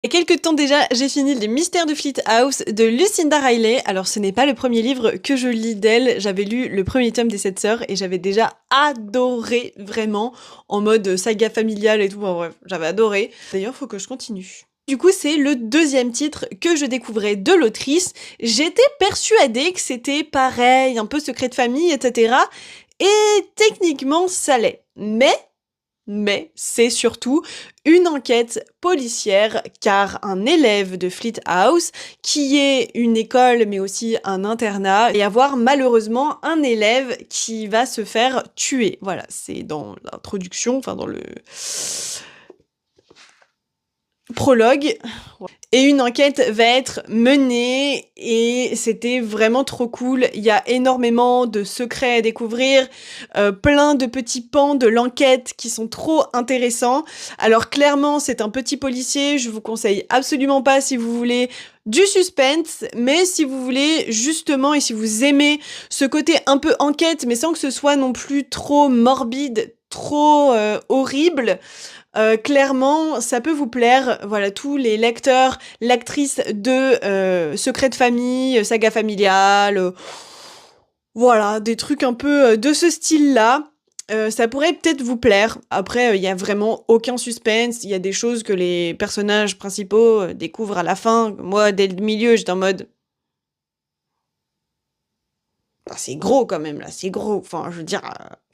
Il y a quelques temps déjà, j'ai fini Les Mystères de Fleet House de Lucinda Riley. Alors, ce n'est pas le premier livre que je lis d'elle. J'avais lu le premier tome des Sept Sœurs et j'avais déjà adoré, vraiment, en mode saga familiale et tout. Enfin, bref, j'avais adoré. D'ailleurs, faut que je continue. Du coup, c'est le deuxième titre que je découvrais de l'autrice. J'étais persuadée que c'était pareil, un peu secret de famille, etc. Et techniquement, ça l'est. Mais c'est surtout une enquête policière car un élève de Fleet House, qui est une école mais aussi un internat, et avoir malheureusement un élève qui va se faire tuer. Voilà, c'est dans l'introduction, enfin dans le prologue. Et une enquête va être menée et c'était vraiment trop cool. Il y a énormément de secrets à découvrir, plein de petits pans de l'enquête qui sont trop intéressants. Alors clairement, c'est un petit policier, je vous conseille absolument pas si vous voulez du suspense, mais si vous voulez justement et si vous aimez ce côté un peu enquête, mais sans que ce soit non plus trop morbide, trop horrible, clairement, ça peut vous plaire. Voilà, tous les lecteurs, lectrices de Secrets de famille, saga familiale, voilà, des trucs un peu de ce style-là. Ça pourrait peut-être vous plaire. Après, il y a vraiment aucun suspense. Il y a des choses que les personnages principaux découvrent à la fin. Moi, dès le milieu, j'étais en mode ah, c'est gros quand même là, c'est gros. Enfin, je veux dire,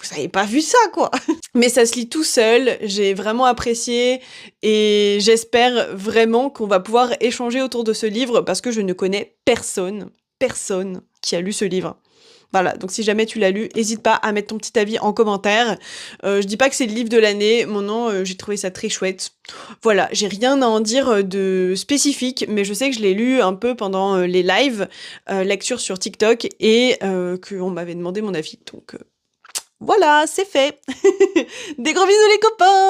vous avez pas vu ça quoi. Mais ça se lit tout seul, j'ai vraiment apprécié et j'espère vraiment qu'on va pouvoir échanger autour de ce livre parce que je ne connais personne qui a lu ce livre. Voilà, donc si jamais tu l'as lu, hésite pas à mettre ton petit avis en commentaire. Je dis pas que c'est le livre de l'année, mon nom, j'ai trouvé ça très chouette. Voilà, j'ai rien à en dire de spécifique, mais je sais que je l'ai lu un peu pendant les lives, lecture sur TikTok, et qu'on m'avait demandé mon avis. Donc voilà, c'est fait. Des gros bisous les copains!